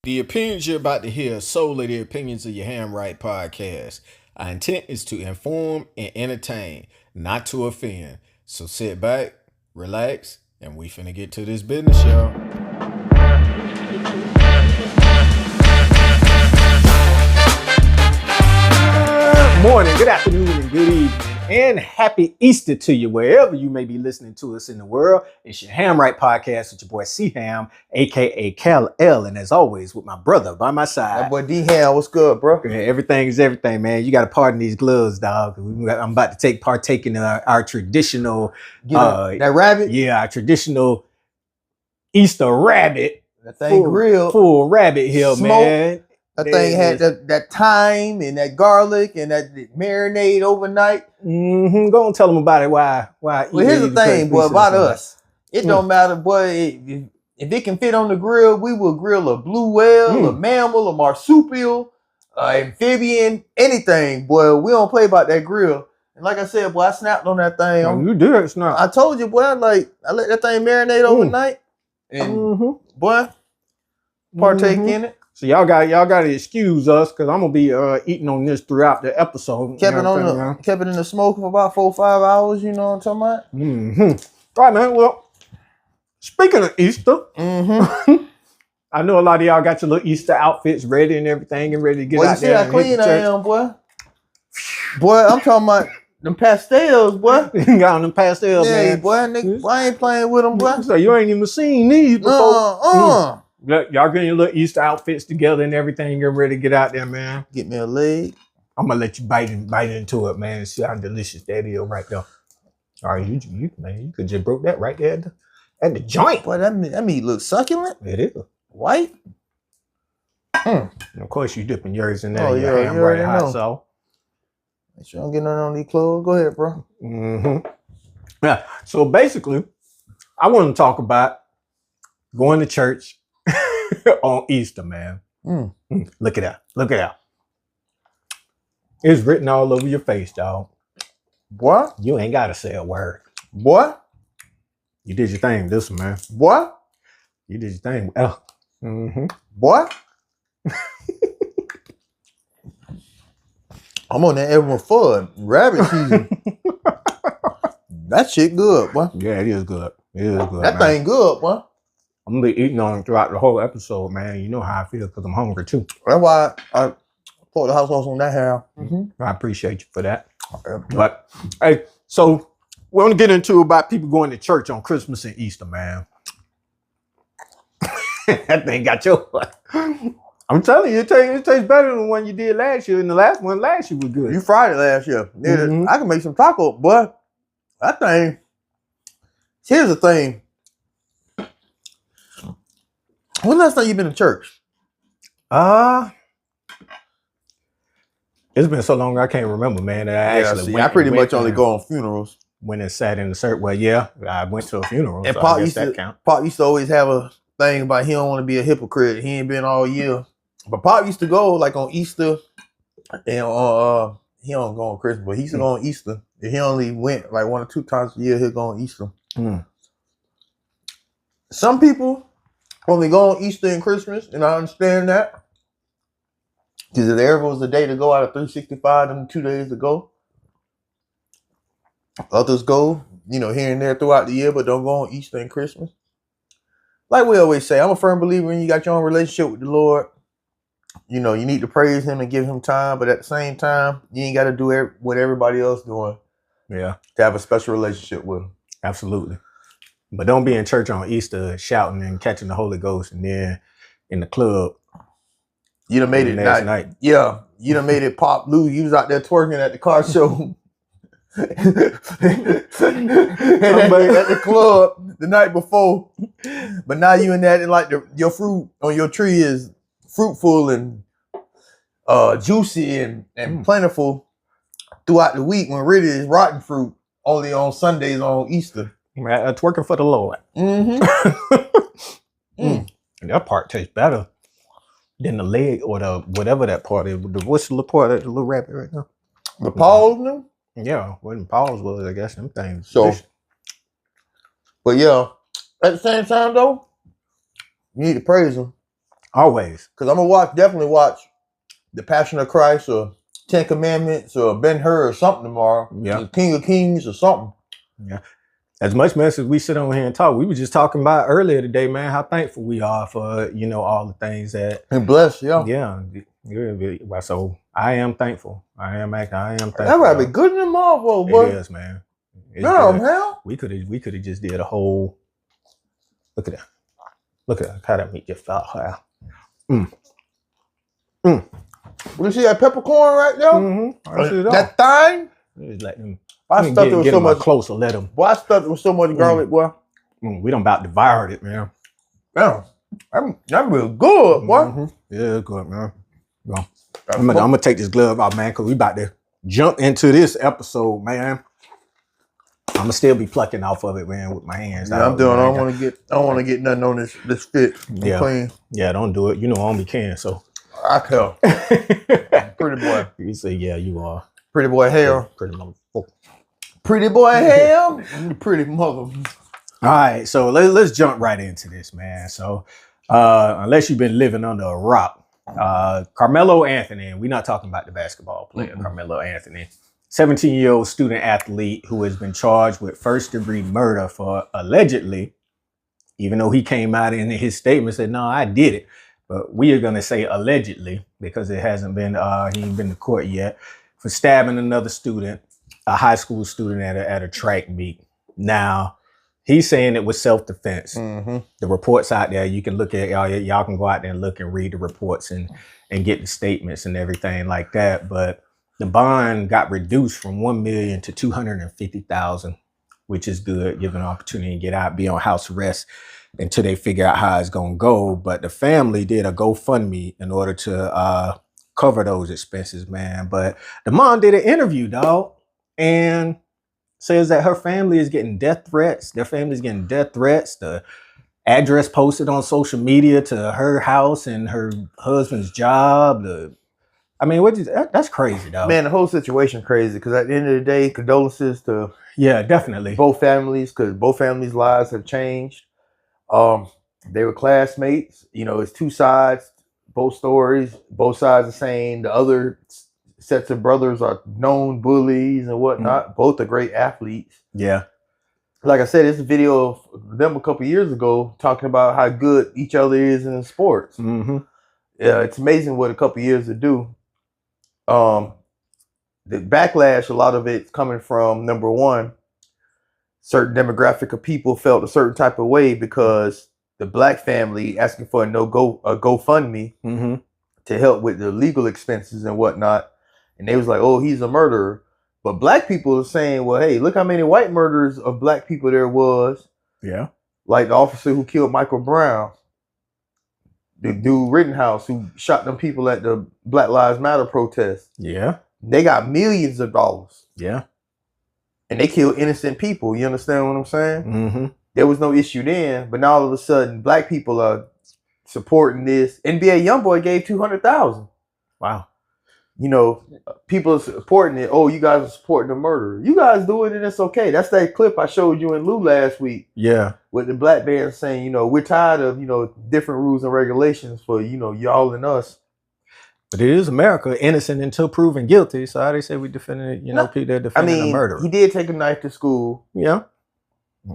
The opinions you're about to hear are solely the opinions of your Ham Right podcast. Our intent is to inform and entertain, not to offend. So sit back, relax, and we finna get to this business, y'all. Good morning, good afternoon, and good evening. And happy Easter to you, wherever you may be listening to us in the world. It's your Ham Right podcast with your boy C Ham, aka Cal L, and as always, with my brother by my side. That boy D Ham, what's good, bro? Yeah, everything is everything, man. You got to pardon these gloves, dog. I'm about to partake in our traditional, that rabbit. Yeah, our traditional Easter rabbit. That thing grilled, full rabbit hill, man. That thing had that thyme and that garlic and that marinade overnight. Mm-hmm. Go and tell them about it. Why? Well, here's the thing, boy, about us. It don't matter, boy. If it can fit on the grill, we will grill a blue whale, a mammal, a marsupial, amphibian, anything, boy. We don't play about that grill. And like I said, boy, I snapped on that thing. You did snap. I told you, boy. I let that thing marinate overnight, and boy, partake in it. So y'all got to excuse us because I'm gonna be eating on this throughout the episode. Kept it in the smoke for about 4 or 5 hours. You know what I'm talking about? Mm-hmm. All right, man. Well, speaking of Easter, I know a lot of y'all got your little Easter outfits ready and everything, and ready to get out there. You see how clean I am, boy. Boy, I'm talking about them pastels, boy. You got on them pastels, man. Boy, nigga, I ain't playing with them, boy. So you ain't even seen these before. Y'all getting your little Easter outfits together and everything, getting ready to get out there, man. Get me a leg. I'm gonna let you bite into it, man, and see how delicious that is right there. All right, you could just broke that right there at the joint. Boy, that meat looks succulent. It is. White. And of course, you dipping yours in there. Oh, your ham right hot sauce. Make sure I don't get nothing on these clothes. Go ahead, bro. Yeah. So basically, I want to talk about going to church on Easter, man. Look at that. Look at that. It's written all over your face, dog. Boy, you ain't got to say a word. Boy, you did your thing, this one, man. Boy, you did your thing. Boy, I'm on that everyone fun rabbit season. That shit good, boy. Yeah, it is good. It is good. That thing good, boy. I'm gonna be eating on it throughout the whole episode, man. You know how I feel because I'm hungry too. That's why I poured the hot sauce on that hair. I appreciate you for that. But hey, so we want to get into about people going to church on Christmas and Easter, man. That thing got your. I'm telling you, it tastes better than the one you did last year. And the last one last year was good. You fried it last year. I can make some taco, boy. That thing. Here's the thing. When last time you been to church? It's been so long I can't remember, man. I pretty much only go on funerals. When it sat in the service. Well, yeah, I went to a funeral. And so Pop used to always have a thing about he don't want to be a hypocrite. He ain't been all year. But Pop used to go like on Easter, and he don't go on Christmas, but he used to go on Easter. He only went like 1 or 2 times a year. He'll go on Easter. Some people only go on Easter and Christmas, and I understand that. Because if there ever was a day to go out of 365, them 2 days to go. Others go, here and there throughout the year, but don't go on Easter and Christmas. Like we always say, I'm a firm believer in you got your own relationship with the Lord. You need to praise him and give him time, but at the same time, you ain't got to do what everybody else doing. Yeah. To have a special relationship with him. Absolutely. But don't be in church on Easter shouting and catching the Holy Ghost and then in the club. You done made it last night. Yeah. You done made it pop loose. You was out there twerking at the car show. Somebody at the club the night before. But now you in that and like your fruit on your tree is fruitful and juicy and plentiful throughout the week when really is rotten fruit only on Sundays on Easter. Twerking for the Lord. And that part tastes better than the leg or the whatever that part is. What's the little part of the little rabbit right now? The paws, no? Yeah, when paws was, I guess them things. So, but yeah, at the same time though, you need to praise him. Always. Because I'm gonna definitely watch The Passion of Christ or 10 Commandments or Ben-Hur or something tomorrow. Yeah. King of Kings or something. Yeah. As much, man, as we sit on here and talk, we were just talking about earlier today, man, how thankful we are for, all the things that. And blessed, yeah. Yeah. So I am thankful. I am thankful. That might be good in the motherfucker, boy. It is, man. Damn, hell. We could have just did a whole. Look at that. Look at that. How that meat just felt. You see that peppercorn right there? Mm-hmm. That thing? Just let them. I stuffed it with so much closer. Let them. Boy, I stuffed it with so much garlic, boy. We done about devoured it, man. Damn, that's real good, boy. Mm-hmm. Yeah, it's good, man. Yeah. I'm gonna take this glove off, man, because we about to jump into this episode, man. I'm gonna still be plucking off of it, man, with my hands. Yeah, I'm doing. I don't want to get nothing on this fit. Yeah, clean. Yeah, don't do it. You know I only can, so I can. Pretty boy. You say, yeah, you are. Pretty boy hell. Yeah, pretty motherfucker. Pretty boy hell. Pretty mother. All right, so let's jump right into this, man. So, unless you've been living under a rock, Carmelo Anthony, and we're not talking about the basketball player, Carmelo Anthony, 17-year-old student athlete who has been charged with first-degree murder for allegedly, even though he came out in his statement and said, no, I did it. But we are going to say allegedly because it hasn't been, he ain't been to court yet, for stabbing another student, a high school student at a track meet. Now, he's saying it was self-defense. Mm-hmm. The reports out there, you can look at, y'all can go out there and look and read the reports and get the statements and everything like that. But the bond got reduced from $1 million to $250,000, which is good, given an opportunity to get out, be on house arrest until they figure out how it's going to go. But the family did a GoFundMe in order to cover those expenses, man. But the mom did an interview, dog, and says that her family is getting death threats. Their family is getting death threats. The address posted on social media to her house and her husband's job. That's crazy, dog. Man, the whole situation crazy because at the end of the day, condolences to definitely both families because both families' lives have changed. They were classmates. It's two sides, both stories, both sides the same. The other sets of brothers are known bullies and whatnot. Mm-hmm. Both are great athletes. Yeah. Like I said, it's a video of them a couple years ago talking about how good each other is in sports. Mm-hmm. Yeah, it's amazing what a couple years to do. The backlash, a lot of it's coming from, number one, certain demographic of people felt a certain type of way because the black family asking for a GoFundMe mm-hmm. to help with the legal expenses and whatnot. And they was like, oh, he's a murderer. But black people are saying, well, hey, look how many white murders of black people there was. Yeah. Like the officer who killed Michael Brown. The dude Rittenhouse who shot them people at the Black Lives Matter protest. Yeah. They got millions of dollars. Yeah. And they killed innocent people. You understand what I'm saying? Mm-hmm. There was no issue then. But now all of a sudden, black people are supporting this. NBA YoungBoy gave $200,000. Wow. People are supporting it. Oh, you guys are supporting the murderer. You guys do it and it's okay. That's that clip I showed you in Lou last week. Yeah. With the black man saying, we're tired of, different rules and regulations for, y'all and us. But it is America, innocent until proven guilty. So how they say we defended, people that defended a murderer. He did take a knife to school. Yeah.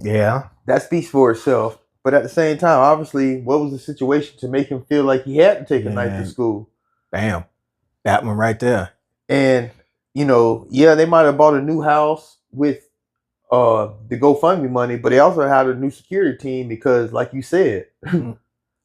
Yeah. That speaks for itself. But at the same time, obviously, what was the situation to make him feel like he had to take a knife to school? Bam. That one right there. And, they might have bought a new house with the GoFundMe money, but they also had a new security team because, like you said,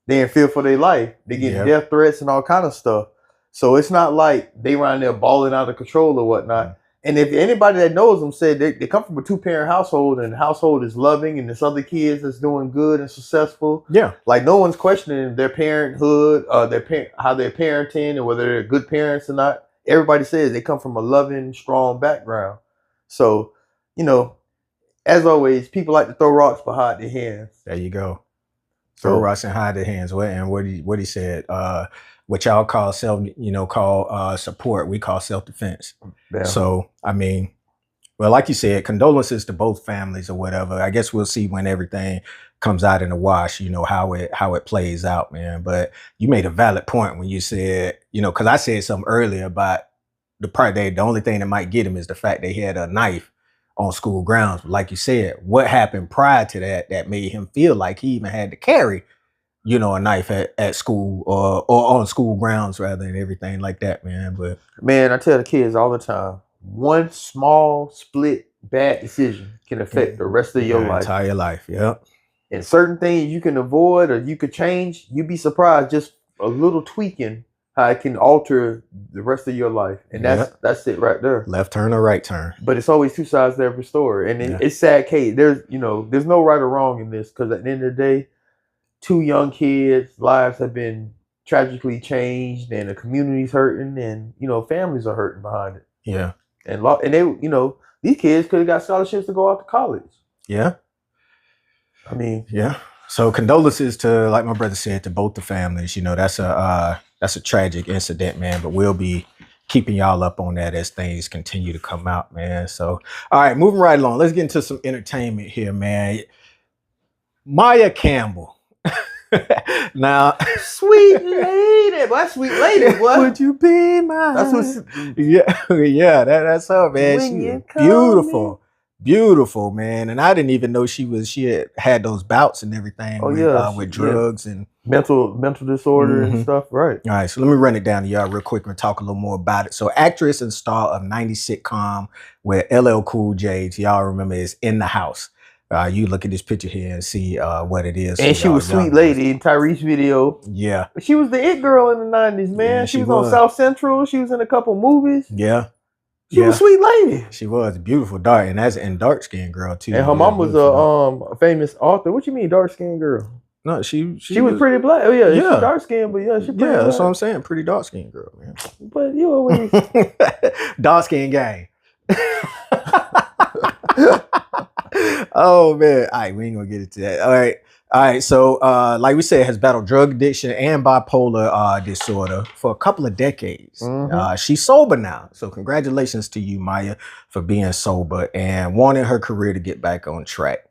they in fear for their life. They get death threats and all kind of stuff. So it's not like they around there balling out of control or whatnot. And if anybody that knows them said they come from a 2-parent household and the household is loving and there's other kids that's doing good and successful. Yeah. Like no one's questioning their parenthood, how they're parenting and whether they're good parents or not. Everybody says they come from a loving, strong background. So, as always, people like to throw rocks behind their hands. There you go. Throw rocks and hide their hands. And what he said, what y'all call support, we call self-defense. Yeah. So, Well, like you said, condolences to both families or whatever. I guess we'll see when everything comes out in the wash, how it plays out, man. But you made a valid point when you said, because I said something earlier about the only thing that might get him is the fact that he had a knife on school grounds. But like you said, what happened prior to that made him feel like he even had to carry, a knife at school or on school grounds rather, and everything like that, man. But man, I tell the kids all the time, one small split bad decision can affect the rest of your life. Entire life, yeah. And certain things you can avoid or you could change, you'd be surprised just a little tweaking how it can alter the rest of your life. And that's it right there. Left turn or right turn. But it's always two sides to every story. And it's sad case. There's no right or wrong in this, because at the end of the day, two young kids' lives have been tragically changed, and the community's hurting, and families are hurting behind it. Yeah. And they, these kids could have got scholarships to go out to college. Yeah. I mean, yeah. So condolences to, like my brother said, to both the families. That's a tragic incident, man. But we'll be keeping y'all up on that as things continue to come out, man. So, all right, moving right along. Let's get into some entertainment here, man. Maya Campbell. Now, sweet lady, boy, sweet lady, boy. Would you be mine? That's what. Yeah, that's her, man. She's beautiful, man. And I didn't even know she had those bouts and everything with drugs and mental disorder and stuff. Right. All right, so let me run it down to y'all real quick and talk a little more about it. So, actress and star of 90s sitcom with LL Cool J, y'all remember, is in the house. You look at this picture here and see what it is. And she was sweet lady in Tyrese's video. Yeah. She was the it girl in the 90s, man. Yeah, she was on South Central. She was in a couple movies. Yeah. She was a sweet lady. She was beautiful, dark, and that's a dark skinned girl too. And her mom was a famous author. What you mean dark skinned girl? No, she was pretty black. Oh yeah, she's dark skinned, but she pretty black. That's what I'm saying. Pretty dark skinned girl, man. But you always dark skinned gang. Oh man. All right, we ain't gonna get into that. All right. So like we said, has battled drug addiction and bipolar disorder for a couple of decades. She's sober now. So congratulations to you, Maya, for being sober and wanting her career to get back on track.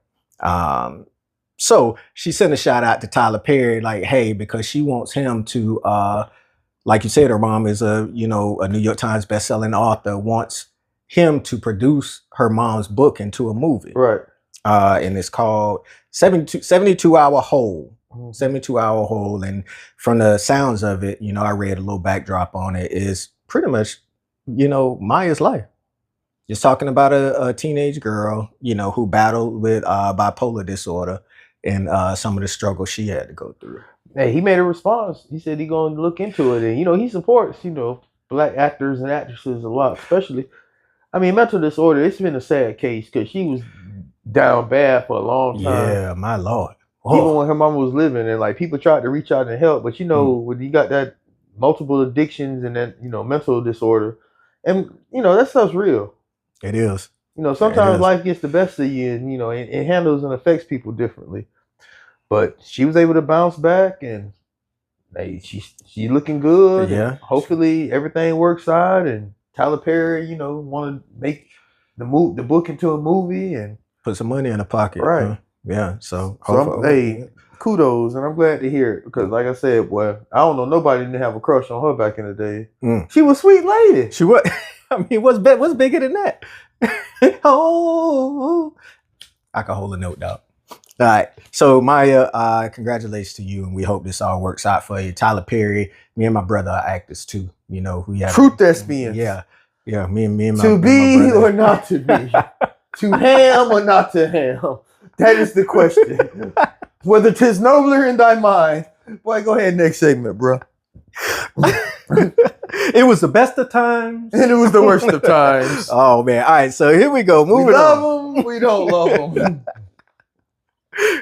So she sent a shout out to Tyler Perry, like, hey, because she wants him to like you said, her mom is a New York Times bestselling author, wants him to produce her mom's book into a movie. Right. And it's called 72-Hour Hole. 72-Hour Hole. And from the sounds of it, I read a little backdrop on it, is pretty much, Maya's life. Just talking about a teenage girl, who battled with bipolar disorder and some of the struggles she had to go through. Hey, he made a response. He said he's going to look into it. And, he supports, black actors and actresses a lot, especially. I mean, mental disorder, it's been a sad case because she was down bad for a long time. Yeah, my Lord. Even when her mama was living, and like people tried to reach out and help, but when you got that multiple addictions and that, mental disorder, and that stuff's real. It is. Sometimes life gets the best of you, and it handles and affects people differently. But she was able to bounce back, and hey, she's looking good. Yeah. Hopefully everything works out, and Tyler Perry, want to make the book into a movie and put some money in the pocket. Right. Huh? Yeah. So hey, kudos, and I'm glad to hear it, because like I said, boy, I don't know nobody didn't have a crush on her back in the day. She was a sweet lady. She was. I mean, what's bigger than that? Oh, I can hold a note, dog. All right. So Maya, congratulations to you, and we hope this all works out for you. Tyler Perry, me and my brother are actors too. We have Truth thespians. Yeah. Me and my to be or not to be, to ham or not to ham. That is the question. Whether 'tis nobler in thy mind. Boy, go ahead, next segment, bro. It was the best of times. And it was the worst of times. Oh, man. All right, so here we go. Moving on. We love them. We don't love them.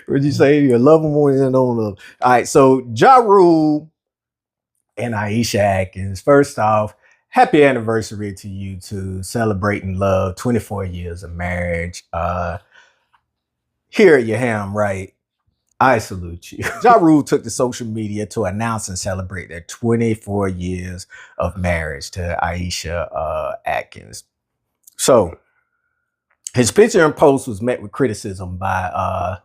What'd you say? You love them or you don't love them? All right, so Ja Rule and Aisha Atkins. First off, happy anniversary to you two, celebrating love, 24 years of marriage. Here at your ham, right? I salute you. Ja Rule took to social media to announce and celebrate their 24 years of marriage to Aisha Atkins. So, his picture and post was met with criticism by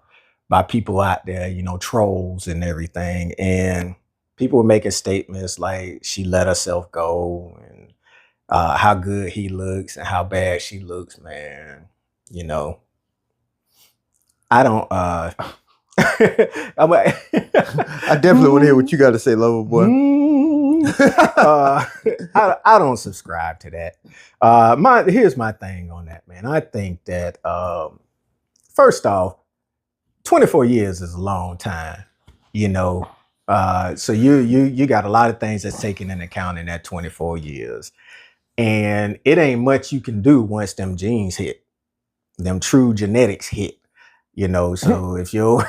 people out there, you know, trolls and everything. And people were making statements like she let herself go and how good he looks and how bad she looks, man. You know, I don't I definitely want to hear what you got to say, lover boy. I don't subscribe to that. Here's my thing on that, man. I think that first off, 24 years is a long time, you know. So you got a lot of things that's taken into account in that 24 years. And it ain't much you can do once them genes hit, them true genetics hit. You know, so if your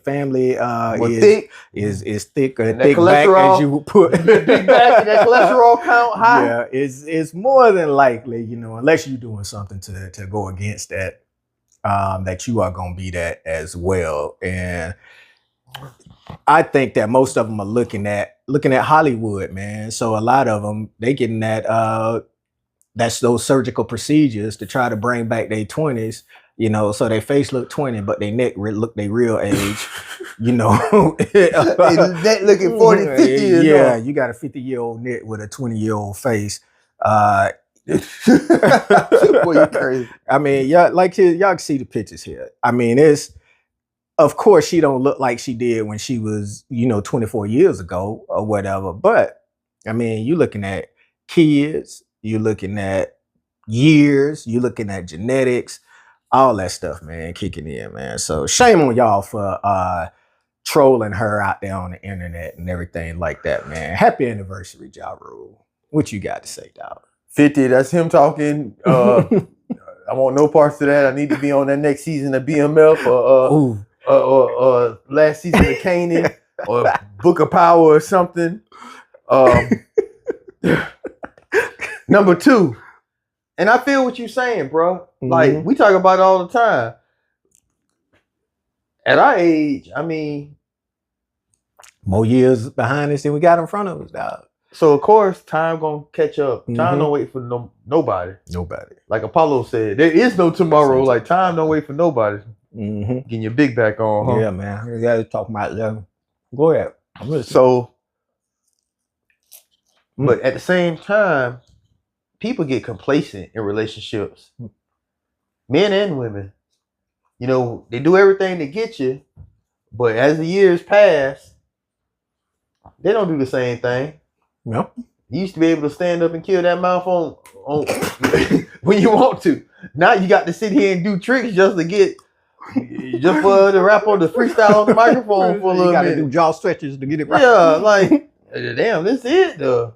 family is thick or thick back as you would put big back and that cholesterol count high. Yeah, it's more than likely, you know, unless you're doing something to go against that, that you are gonna be that as well. And I think that most of them are looking at Hollywood, man. So a lot of them, they getting that's those surgical procedures to try to bring back their 20s, you know, so their face look 20, but their neck look their real age, you know. Neck looking 40, 50 years yeah, old. you got a 50-year-old neck with a 20-year-old face. Boy, you crazy. I mean, y'all can see the pictures here. I mean, of course she don't look like she did when she was, you know, 24 years ago or whatever. But I mean, you looking at kids, you're looking at years, you're looking at genetics, all that stuff, man, kicking in, man. So shame on y'all for trolling her out there on the internet and everything like that, man. Happy anniversary, Ja Rule. What you got to say, dog? 50, that's him talking. I want no parts of that. I need to be on that next season of BMF or last season of Canaan or Book of Power or something. Number two, and I feel what you're saying, bro. Like, we talk about it all the time. At our age, I mean, more years behind us than we got in front of us, dog. So, of course, time gonna catch up. Time don't wait for nobody. Nobody. Like Apollo said, there is no tomorrow. Like, time don't wait for nobody. Getting your big back on, huh? Yeah, man. You got to talk about them. Go ahead. So, but at the same time, people get complacent in relationships. Men and women. You know, they do everything to get you, but as the years pass, they don't do the same thing. Yeah. You used to be able to stand up and kill that mouth on when you want to. Now you got to sit here and do tricks just for to rap on the freestyle on the microphone for a little bit. You got to do jaw stretches to get it right. Yeah, like, damn, this is it though.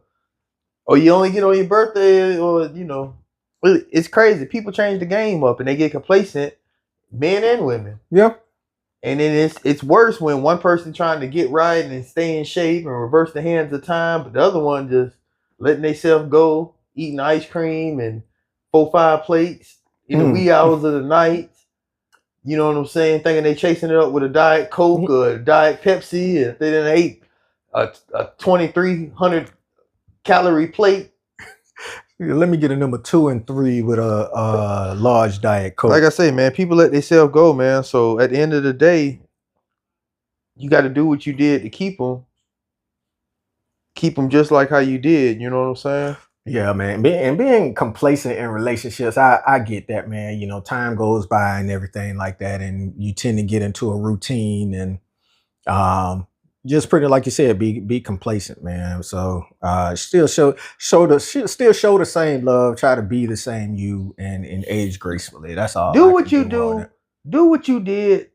Or you only get on your birthday, or, you know, it's crazy. People change the game up and they get complacent, men and women. Yeah. And then it's worse when one person trying to get right and stay in shape and reverse the hands of time, but the other one just letting themselves go, eating ice cream and 4-5 plates in the wee hours of the night. You know what I'm saying? Thinking they chasing it up with a Diet Coke or a Diet Pepsi, and if they didn't ate a 2,300 calorie plate. Let me get a number 2 and 3 with a large Diet Coke. Like I say, man, people let themselves go, man. So at the end of the day, you got to do what you did to keep them. Keep them just like how you did. You know what I'm saying? Yeah, man. Being complacent in relationships, I get that, man. You know, time goes by and everything like that, and you tend to get into a routine and just pretty, like you said, be complacent, man. So still show the same love, try to be the same you, and age gracefully. That's all. Do what you do. Do what you did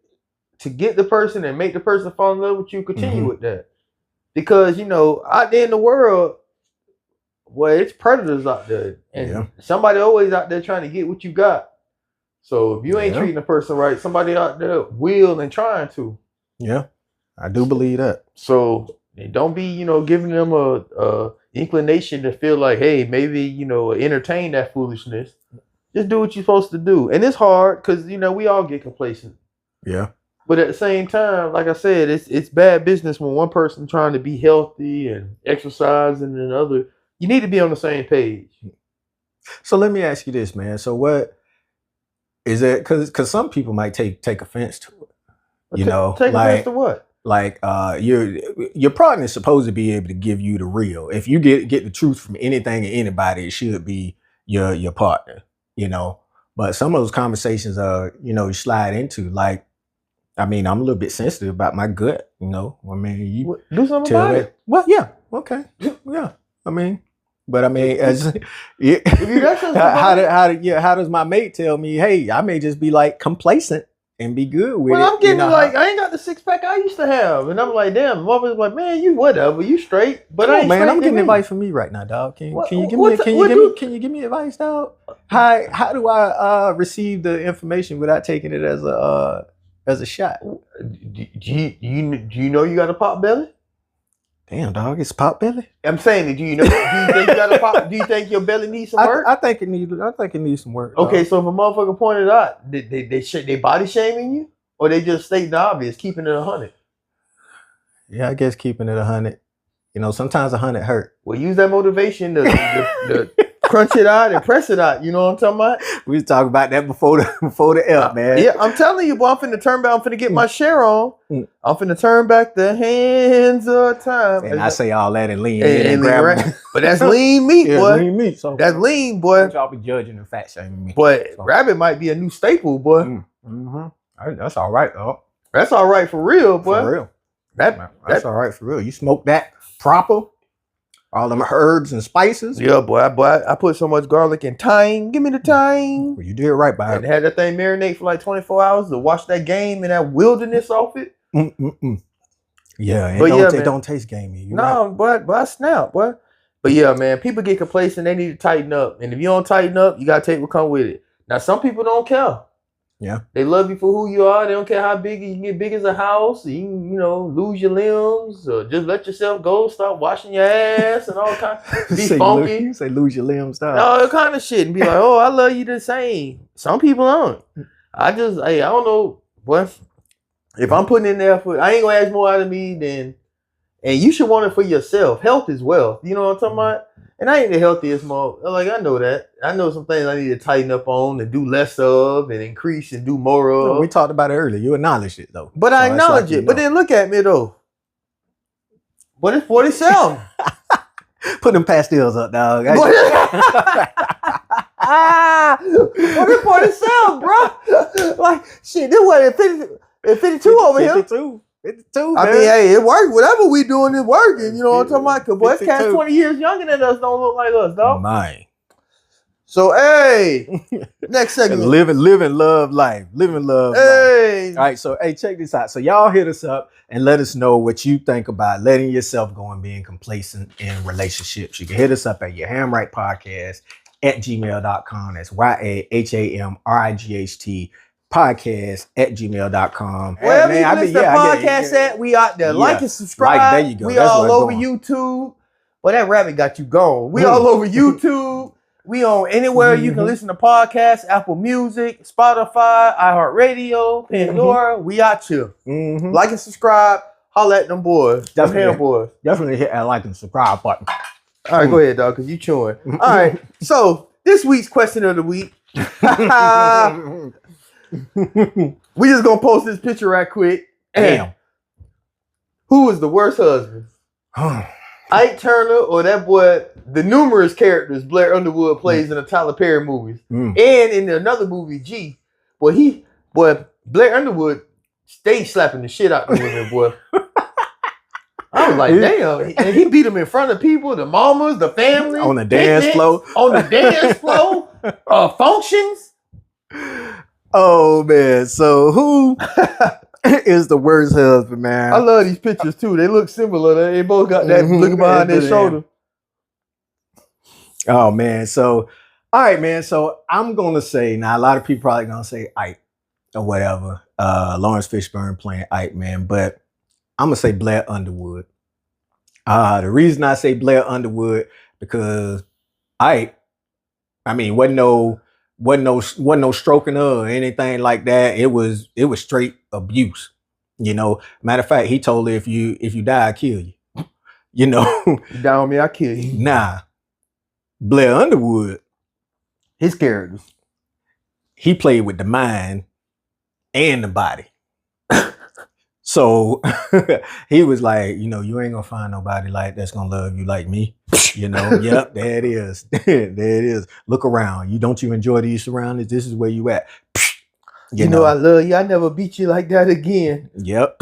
to get the person and make the person fall in love with you. Continue with that, because you know, out there in the world, well, it's predators out there, and somebody always out there trying to get what you got. So if you ain't treating a person right, somebody out there will and trying to. Yeah. I do believe that. So don't be, you know, giving them a inclination to feel like, hey, maybe, you know, entertain that foolishness. Just do what you're supposed to do. And it's hard because, you know, we all get complacent. Yeah. But at the same time, like I said, it's bad business when one person trying to be healthy and exercise and then other. You need to be on the same page. So let me ask you this, man. So what Is it because some people might take offense to it? You know, take offense to what? Like your partner is supposed to be able to give you the real. If you get the truth from anything and anybody, it should be your partner. You know, but some of those conversations you slide into. Like, I mean, I'm a little bit sensitive about my gut. You know, I mean, you do something about it. Well, yeah, okay, yeah. I mean. But I mean, how does my mate tell me, hey, I may just be like complacent and be good with it? Well, I'm getting I ain't got the 6-pack I used to have. And I'm like, damn, mother's like, man, you whatever, you straight. But I'm getting advice from me right now, dog. Can you give me advice, dog? How do I receive the information without taking it as a shot? Do you know you got a pot belly? Damn, dog, it's pot belly. I'm saying, do you think you got a pop? Do you think your belly needs some work? I think it needs some work. Okay, so if a motherfucker pointed out, they body shaming you, or they just stating the obvious, keeping it 100? Yeah, I guess keeping it 100. You know, sometimes 100 hurt. Well, use that motivation to crunch it out and press it out. You know what I'm talking about? We was talking about that before the F, man. Yeah, I'm telling you, boy, I'm finna turn back. I'm finna get my share on. I'm finna turn back the hands of time. And I say all that and lean and grab right. But that's lean meat, boy. Lean meat. So that's lean, boy. Y'all be judging and fat shaming me. But rabbit might be a new staple, boy. That's all right, though. That's all right for real, boy. For real. That's all right for real. You smoke that proper. All them herbs and spices. Yeah, boy. I put so much garlic and thyme. Give me the thyme. Well, you did right by it. And had that thing marinate for like 24 hours to wash that game and that wilderness off it. Yeah, it don't taste gamey. No, right. but I snap, boy. But yeah, man, people get complacent. They need to tighten up. And if you don't tighten up, you got to take what come with it. Now, some people don't care. Yeah. They love you for who you are. They don't care how big you can get big as a house. You can, lose your limbs or just let yourself go. Start washing your ass and all kinds. Be funky. Say lose your limbs. All kind of shit. And be like, oh, I love you the same. Some people don't. I don't know. What? If I'm putting in the effort, I ain't going to ask more out of me than, and you should want it for yourself. Health is wealth. You know what I'm talking about? And I ain't the healthiest mom. Like, I know that. I know some things I need to tighten up on and do less of and increase and do more of. We talked about it earlier. You acknowledged it, though. But I acknowledge it. But then look at me, though. But it's 47. Put them pastels up, dog. What it's 47, bro? Like, shit, this was 52 over 52. here. 52, I mean, hey, it worked. Whatever we doing is working. You know what I'm talking about? Because boys, cats 20 years younger than us don't look like us, dog. Mine. So, hey, next segment. Live and love life. Live and love life. All right, so, hey, check this out. So, y'all hit us up and let us know what you think about letting yourself go and being complacent in relationships. You can hit us up at your Hamright Podcast at gmail.com. That's YAHAMRIGHT podcast at gmail.com. Wherever you listen to podcasts at, we out there. Like and subscribe. There you go. We all over YouTube. Well, that rabbit got you going. We all over YouTube. We on anywhere you can listen to podcasts, Apple Music, Spotify, iHeartRadio, Pandora. We out here. Like and subscribe. Holla at them boys. Definitely, boys. Definitely hit that like and subscribe button. All right, go ahead, dog, because you chewing. All right, so this week's question of the week. We just gonna post this picture right quick. Damn. Who is the worst husband? Ike Turner or that boy, the numerous characters Blair Underwood plays in the Tyler Perry movies. And in another movie, G. Boy, Blair Underwood stayed slapping the shit out of the women, boy. I was like, damn. And he beat them in front of people, the mamas, the family. On the dance floor. On the dance floor. Functions. Oh, man. So who is the worst husband, man? I love these pictures, too. They look similar. They both got that looking behind their shoulder. Oh, man. So, all right, man. So I'm going to say, now a lot of people probably going to say Ike or whatever. Lawrence Fishburne playing Ike, man. But I'm going to say Blair Underwood. The reason I say Blair Underwood, because Ike, I mean, wasn't no stroking her or anything like that. It was straight abuse. You know, matter of fact, he told her if you die, I'll kill you. You know, you die on me, I'll kill you. Nah, Blair Underwood, his characters. he played with the mind and the body. So he was like, you know, you ain't gonna find nobody like that's gonna love you like me. You know, yep, there it is. There it is. Look around. You enjoy these surroundings? This is where you at. You know, I love you. I never beat you like that again. Yep.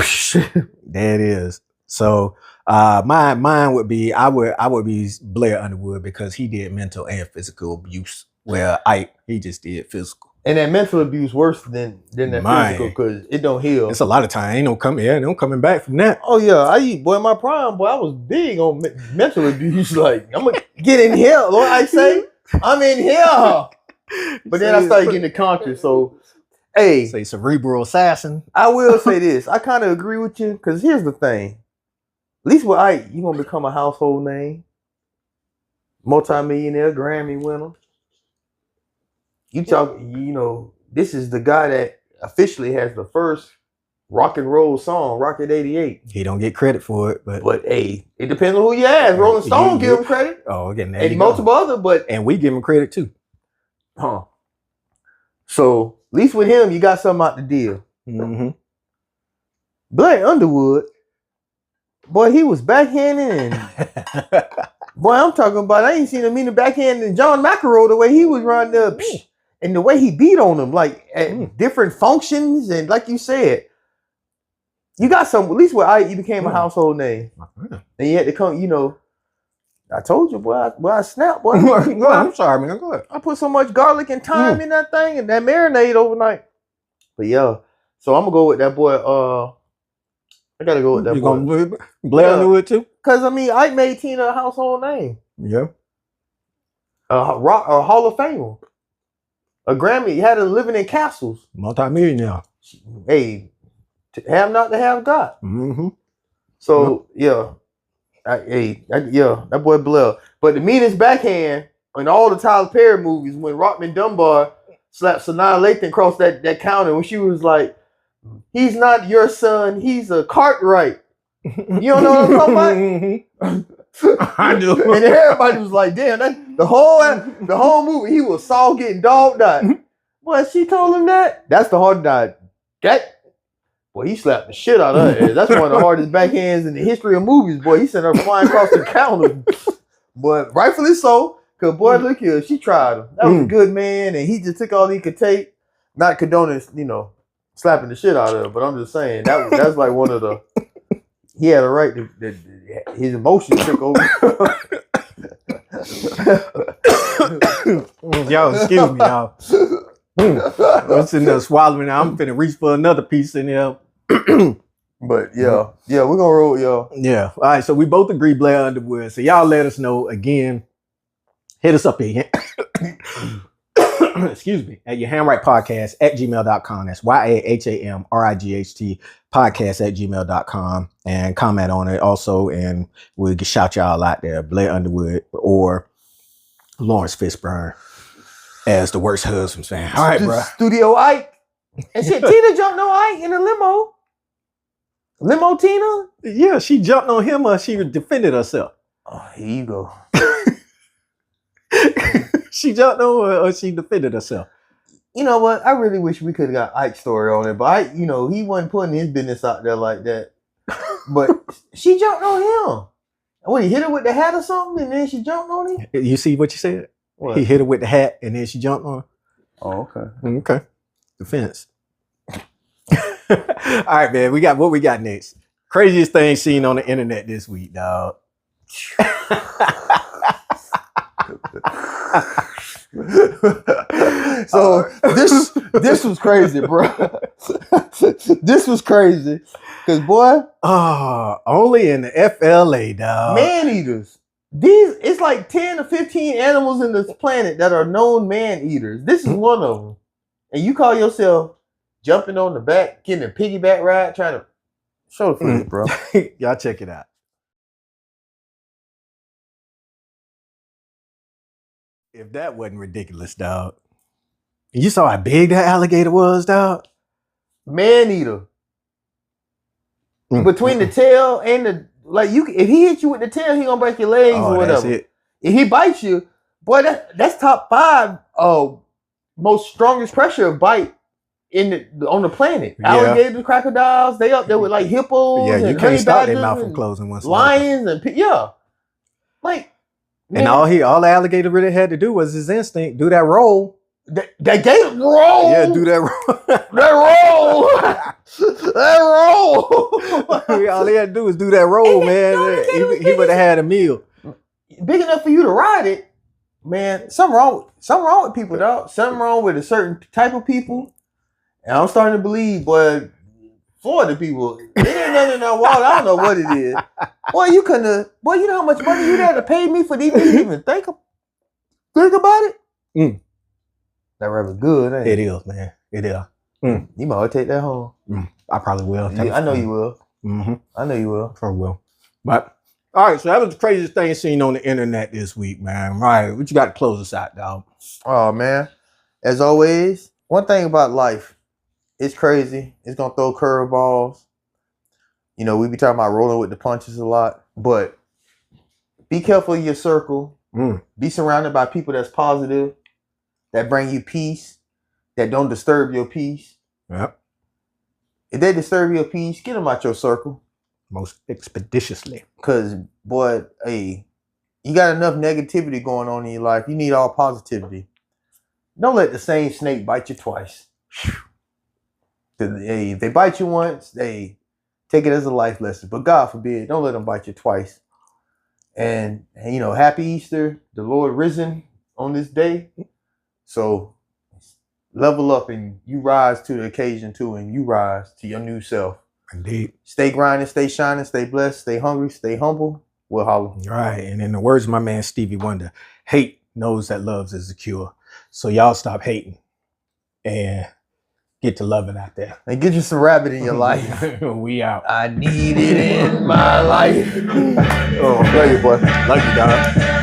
There it is. So mine would be I would be Blair Underwood because he did mental and physical abuse. Well, he just did physical. And that mental abuse worse than that physical because it don't heal. It's a lot of time. Ain't no coming back from that. Oh yeah, in my prime, boy, I was big on mental abuse. Like I'm gonna get in here, Lord. I say I'm in here, but then I started getting the conscious. So, hey, say cerebral assassin. I will say this. I kind of agree with you because here's the thing. At least with Ike, you gonna become a household name, multi-millionaire, Grammy winner. You talk, you know, this is the guy that officially has the first rock and roll song, Rocket 88. He don't get credit for it, but hey, it depends on who you ask. Rolling Stone give him credit. Oh, again, and multiple other, and we give him credit too. Huh. So at least with him, you got something out the deal. Mm-hmm. Blair Underwood, boy, he was backhanding and boy, I'm talking about. I ain't seen him mean backhanding John McEnroe the way he was running up. And the way he beat on them, like at different functions, and like you said, you got some. At least with you became a household name, and you had to come. You know, I told you, boy, I snapped, boy. I'm sorry, man. Go ahead. I put so much garlic and thyme in that thing, and that marinade overnight. But yeah, so I'm gonna go with that boy. I gotta go with that boy. You gonna Blair Underwood too? Cause I mean, Ike made Tina a household name. Yeah, a Hall of Famer. A Grammy, he had a living in castles. Multi-millionaire. Hey, have not to have got. Mm-hmm. So yeah, that boy Blair. But the meanest backhand in all the Tyler Perry movies when Rockman Dunbar slapped Sanaa Lathan across that counter when she was like, "He's not your son. He's a Cartwright." You don't know what I'm talking about? I do. And everybody was like, damn, that the whole movie, he was Saul getting dogged out. Boy, she told him that. That's the hard die. Boy, he slapped the shit out of her. That's one of the hardest backhands in the history of movies, boy. He sent her flying across the counter. But rightfully so, because boy, look here, she tried him. That was a good man, and he just took all he could take. Not condoning, you know, slapping the shit out of her, but I'm just saying, that's like one of the, he had a right to his emotions took over. Y'all, excuse me, y'all. I'm sitting there swallowing. I'm finna reach for another piece in there. But yeah, we're gonna roll, y'all. Yeah. All right. So we both agree Blair Underwood. So y'all let us know again. Hit us up again. Excuse me, at your handwrite podcast at gmail.com. That's YAHAMRIGHT podcast at gmail.com, and comment on it also. And we'll shout y'all out there, Blair Underwood or Lawrence Fishburne as the worst husbands, man. All right, bro. Studio Ike. And shit, Tina jumped on Ike in a limo. Limo Tina? Yeah, she jumped on him or she defended herself. Oh, here you go. She jumped on or she defended herself. You know what? I really wish we could have got Ike's story on it, but Ike, you know, he wasn't putting his business out there like that. But she jumped on him. What, he hit her with the hat or something and then she jumped on him? You see what you said? What? He hit her with the hat and then she jumped on her. Oh, okay. Okay. Defense. All right, man. What we got next? Craziest thing seen on the internet this week, dog. So this was crazy, bro. This was crazy. Cause boy, only in the FLA, dog. Man eaters. It's like 10 or 15 animals in this planet that are known man eaters. This is one of them. And you call yourself jumping on the back, getting a piggyback ride, trying to show the footage, bro. Y'all check it out. If that wasn't ridiculous, dog. You saw how big that alligator was, dog? Man eater. Between the tail and the, like, if he hit you with the tail, he gonna break your legs or whatever. That's it. If he bites you, boy, that's top 5 most strongest pressure bite on the planet. Yeah. Alligators, crocodiles, they up there with like hippos. Yeah, you and can't honey stop their badgers mouth from and closing once. lions and like. And Man, all the alligator really had to do was his instinct, do that roll. They gave roll. Yeah, do that roll. That roll. That roll. All he had to do was do that roll, man. He would have had a meal. Big enough for you to ride it, man. Something wrong with people, dog. Something wrong with a certain type of people. And I'm starting to believe, boy, Florida people, it ain't nothing in that water. I don't know what it is. Boy, you know how much money you'd have to pay me for these to even think about it? Mm. That rather good, ain't it? It is, man. It is. You might well take that home. I probably will. I know you will. Mm-hmm. I know you will. Probably will. But, all right, so that was the craziest thing seen on the internet this week, man. All right, what you got to close us out, dog? Oh, man. As always, one thing about life, it's crazy. It's going to throw curveballs. You know, we be talking about rolling with the punches a lot, but be careful of your circle. Be surrounded by people that's positive, that bring you peace, that don't disturb your peace. Yep. If they disturb your peace, get them out your circle. Most expeditiously. Because, boy, hey, you got enough negativity going on in your life. You need all positivity. Don't let the same snake bite you twice. Hey, if they bite you once, they take it as a life lesson. But God forbid, don't let them bite you twice. And you know, happy Easter, the Lord risen on this day. So level up and you rise to the occasion too, and you rise to your new self. Indeed. Stay grinding, stay shining, stay blessed, stay hungry, stay humble. We'll holler. Right. And in the words of my man Stevie Wonder, hate knows that love is the cure. So y'all stop hating and get to loving out there. And get you some rabbit in your life. We out. I need it in my life. Oh, love you, boy. Love you, dog.